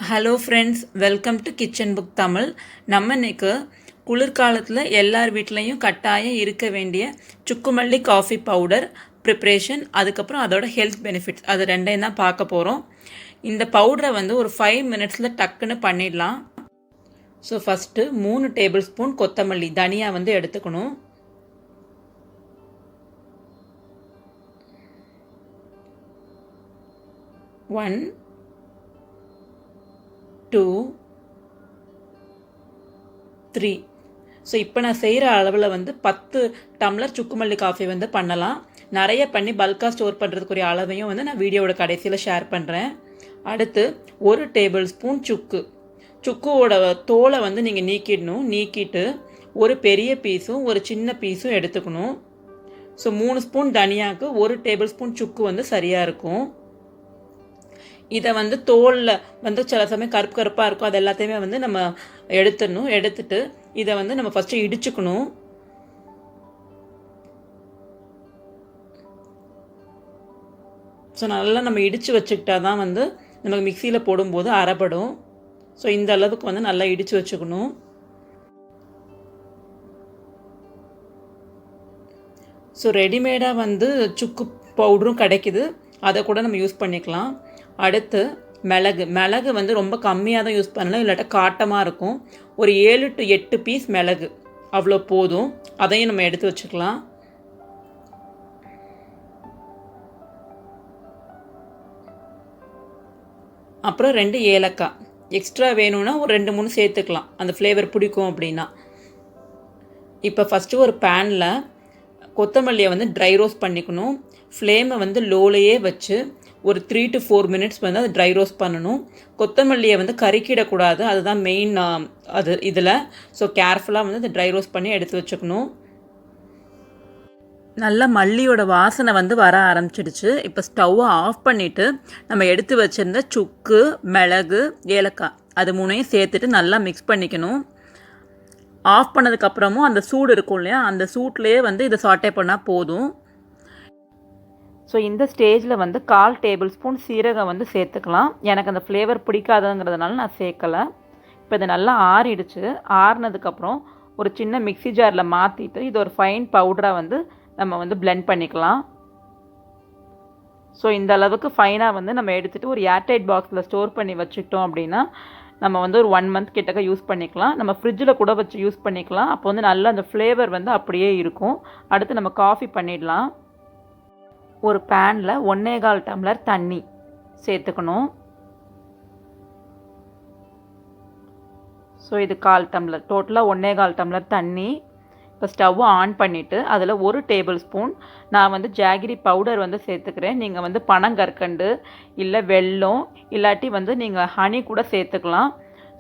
Hello friends, welcome to kitchen book Tamil. நம்ம இன்னைக்கு குளிர்காலத்தில் எல்லார் வீட்லேயும் கட்டாயம் இருக்க வேண்டிய சுக்குமல்லி காஃபி பவுடர் ப்ரிப்ரேஷன், அதுக்கப்புறம் அதோட ஹெல்த் பெனிஃபிட்ஸ், அது ரெண்டையும் தான் பார்க்க போகிறோம். இந்த பவுடரை ஒரு 5 மினிட்ஸில் டக்குன்னு பண்ணிடலாம். ஸோ ஃபஸ்ட்டு 3 டேபிள் ஸ்பூன் கொத்தமல்லி தனியா எடுத்துக்கணும். ஒன் 2 3. ஸோ இப்போ நான் செய்கிற அளவில் 10 டம்ளர் சுக்குமல்லி காஃபி பண்ணலாம். நிறைய பண்ணி பல்காக ஸ்டோர் பண்ணுறதுக்குரிய அளவையும் நான் வீடியோவோட கடைசியில் ஷேர் பண்ணுறேன். அடுத்து 1 டேபிள் ஸ்பூன் சுக்குவோட தோலை நீங்கள் நீக்கிட்டு ஒரு பெரிய பீஸும் ஒரு சின்ன பீஸும் எடுத்துக்கணும். ஸோ 3 ஸ்பூன் தனியாவுக்கு 1 டேபிள் ஸ்பூன் சுக்கு சரியாக இருக்கும். இதை தோலில் சில சமயம் கருப்பு கருப்பாக இருக்கும், அது எல்லாத்தையுமே நம்ம எடுத்துட்டு இதை நம்ம ஃபஸ்ட்டு இடிச்சுக்கணும். ஸோ நல்லா நம்ம இடித்து வச்சுக்கிட்டா தான் நமக்கு மிக்சியில் போடும்போது அரைப்படும். ஸோ இந்த அளவுக்கு நல்லா இடித்து வச்சுக்கணும். ஸோ ரெடிமேடாக சுக்கு பவுடரும் கிடைக்குது, அதை கூட நம்ம யூஸ் பண்ணிக்கலாம். அடுத்து மிளகு ரொம்ப கம்மியாக தான் யூஸ் பண்ணலாம், இல்லாட்டா காட்டமாக இருக்கும். ஒரு 7 to 8 பீஸ் மிளகு அவ்வளோ போதும், அதையும் நம்ம எடுத்து வச்சுக்கலாம். அப்புறம் 2 ஏலக்காய் எக்ஸ்ட்ரா வேணும்னா ஒரு 2-3 சேர்த்துக்கலாம், அந்த ஃப்ளேவர் பிடிக்கும் அப்படின்னா. இப்போ ஃபஸ்ட்டு ஒரு பேனில் கொத்தமல்லியை ட்ரை ரோஸ்ட் பண்ணிக்கணும். ஃப்ளேமை லோலையே வச்சு ஒரு 3 to 4 மினிட்ஸ் அது ட்ரை ரோஸ்ட் பண்ணணும். கொத்தமல்லியை கருக்கிடக்கூடாது, அதுதான் மெயின் அது இதில். ஸோ கேர்ஃபுல்லாக அதை ட்ரை ரோஸ்ட் பண்ணி எடுத்து வச்சுக்கணும். நல்லா மல்லியோட வாசனை வர ஆரம்பிச்சிடுச்சு. இப்போ ஸ்டவ்வை ஆஃப் பண்ணிவிட்டு நம்ம எடுத்து வச்சுருந்த சுக்கு, மிளகு, ஏலக்காய் அது 3ஐயும் சேர்த்துட்டு நல்லா மிக்ஸ் பண்ணிக்கணும். ஆஃப் பண்ணதுக்கப்புறமும் அந்த சூடு இருக்கும் இல்லையா, அந்த சூட்லேயே இதை சாட்டே பண்ணால் போதும். ஸோ இந்த ஸ்டேஜில் 1/4 டேபிள் ஸ்பூன் சீரகம் சேர்த்துக்கலாம். எனக்கு அந்த ஃப்ளேவர் பிடிக்காதுங்கிறதுனால நான் சேர்க்கலை. இப்போ இதை நல்லா ஆறிடுச்சு. ஆறினதுக்கப்புறம் ஒரு சின்ன மிக்சி ஜாரில் மாற்றிட்டு இது ஒரு ஃபைன் பவுடராக நம்ம பிளெண்ட் பண்ணிக்கலாம். ஸோ இந்த அளவுக்கு ஃபைனாக நம்ம எடுத்துகிட்டு ஒரு ஏர்டைட் பாக்ஸில் ஸ்டோர் பண்ணி வச்சுக்கிட்டோம் அப்படின்னா நம்ம ஒரு 1 மந்த் கிட்டக்க யூஸ் பண்ணிக்கலாம். நம்ம ஃப்ரிட்ஜில் கூட வச்சு யூஸ் பண்ணிக்கலாம். அப்போ நல்லா அந்த ஃப்ளேவர் அப்படியே இருக்கும். அடுத்து நம்ம காஃபி பண்ணிடலாம். ஒரு பேனில் 1.25 டம்ளர் தண்ணி சேர்த்துக்கணும். ஸோ இது 1/4 டம்ளர், டோட்டலாக 1.25 டம்ளர் தண்ணி. இப்போ ஸ்டவ்வை ஆன் பண்ணிவிட்டு அதில் 1 டேபிள் ஸ்பூன் நான் ஜாகிரி பவுடர் சேர்த்துக்கிறேன். நீங்கள் பனங்கற்கண்டு இல்லை வெல்லம் இல்லாட்டி நீங்கள் ஹனி கூட சேர்த்துக்கலாம்.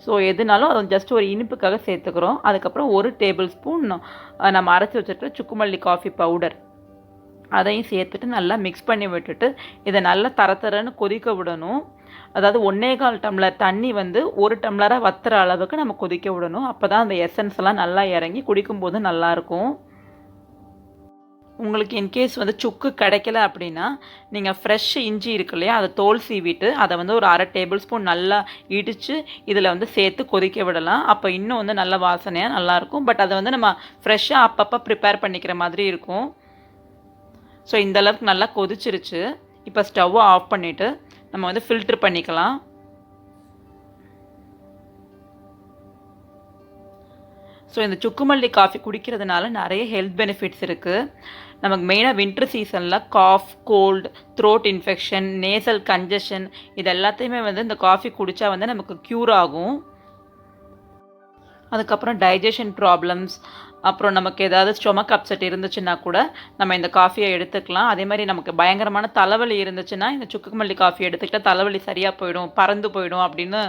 ஸோ எதுனாலும் அது ஜஸ்ட் ஒரு இனிப்புக்காக சேர்த்துக்கிறோம். அதுக்கப்புறம் 1 டேபிள் ஸ்பூன் நம்ம அரைச்சி வச்சுட்டு சுக்குமல்லி காஃபி பவுடர் அதையும் சேர்த்துட்டு நல்லா மிக்ஸ் பண்ணி விட்டுட்டு இதை நல்லா தரன்னு கொதிக்க விடணும். அதாவது 1.25 டம்ளர் தண்ணி 1 டம்ளராக வத்துற அளவுக்கு நம்ம கொதிக்க விடணும். அப்போ தான் அந்த எசன்ஸ் எல்லாம் நல்லா இறங்கி குடிக்கும்போது நல்லாயிருக்கும். உங்களுக்கு இன்கேஸ் சுக்கு கிடைக்கல அப்படின்னா நீங்கள் ஃப்ரெஷ் இஞ்சி இருக்கு இல்லையா, அதை தோல் சீவிட்டு அதை ஒரு 1/2 டேபிள் ஸ்பூன் நல்லா இடித்து இதில் சேர்த்து கொதிக்க விடலாம். அப்போ இன்னும் நல்ல வாசனையாக நல்லாயிருக்கும். பட் அதை நம்ம ஃப்ரெஷ்ஷாக அப்பப்போ ப்ரிப்பேர் பண்ணிக்கிற மாதிரி இருக்கும். ஸோ இந்தளவுக்கு நல்லா கொதிச்சிருச்சு. இப்போ ஸ்டவ்வை ஆஃப் பண்ணிவிட்டு நம்ம ஃபில்ட்ரு பண்ணிக்கலாம். ஸோ இந்த சுக்குமல்லி காஃபி குடிக்கிறதுனால நிறைய ஹெல்த் பெனிஃபிட்ஸ் இருக்குது. நமக்கு மெயினாக வின்டர் சீசனில் cough, cold, throat infection, nasal congestion இது எல்லாத்தையுமே இந்த காஃபி குடித்தா நமக்கு க்யூர் ஆகும். அதுக்கப்புறம் டைஜஷன் ப்ராப்ளம்ஸ், அப்புறம் நமக்கு ஏதாவது ஸ்டொமக் அப்செட் இருந்துச்சுன்னா கூட நம்ம இந்த காஃபியை எடுத்துக்கலாம். அதே மாதிரி நமக்கு பயங்கரமான தலைவலி இருந்துச்சுன்னா இந்த சுக்குமல்லி காஃபி எடுத்துக்கிட்டால் தலைவலி சரியாக போயிடும், பறந்து போயிடும் அப்படின்னு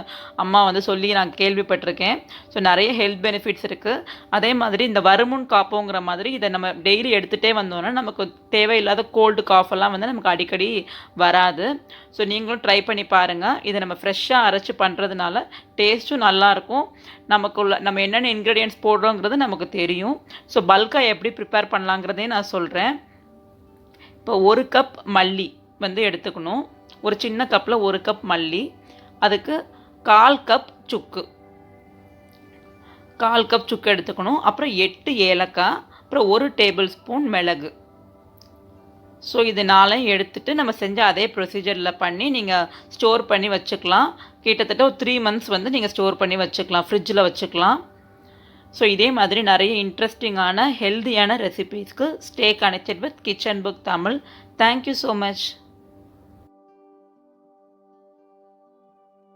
அம்மா சொல்லி நான் கேள்விப்பட்டிருக்கேன். ஸோ நிறைய ஹெல்த் பெனிஃபிட்ஸ் இருக்குது. அதே மாதிரி இந்த வருமுன் காப்போங்கிற மாதிரி இதை நம்ம டெய்லி எடுத்துகிட்டே வந்தோன்னா நமக்கு தேவையில்லாத கோல்டு காஃபெல்லாம் நமக்கு அடிக்கடி வராது. ஸோ நீங்களும் ட்ரை பண்ணி பாருங்கள். இதை நம்ம ஃப்ரெஷ்ஷாக அரைச்சி பண்ணுறதுனால டேஸ்ட்டும் நல்லாயிருக்கும். நம்ம என்னென்ன இன்க்ரீடியன்ட்ஸ் போடுறோங்கிறது நமக்கு தெரியும். ஸோ பல்காக எப்படி ப்ரிப்பேர் பண்ணலாங்கிறதையும் நான் சொல்கிறேன். இப்போ 1 கப் மல்லி எடுத்துக்கணும். ஒரு சின்ன கப்பில் 1 கப் மல்லி, அதுக்கு 1/4 கப் சுக்கு, 1/4 கப் சுக்கு எடுத்துக்கணும். அப்புறம் 8 ஏலக்காய், அப்புறம் 1 டேபிள் ஸ்பூன் மிளகு. ஸோ இது 4 எடுத்துகிட்டு நம்ம செஞ்ச அதே ப்ரொசீஜரில் பண்ணி நீங்கள் ஸ்டோர் பண்ணி வச்சுக்கலாம். கிட்டத்தட்ட ஒரு 3 மந்த்ஸ் வந்து நீங்கள் ஸ்டோர் பண்ணி வச்சுக்கலாம், ஃப்ரிட்ஜில் வச்சுக்கலாம். ஸோ இதே மாதிரி நிறைய இன்ட்ரெஸ்டிங்கான ஹெல்தியான ரெசிபீஸ்க்கு stay connected with kitchen book Tamil. Thank you so much.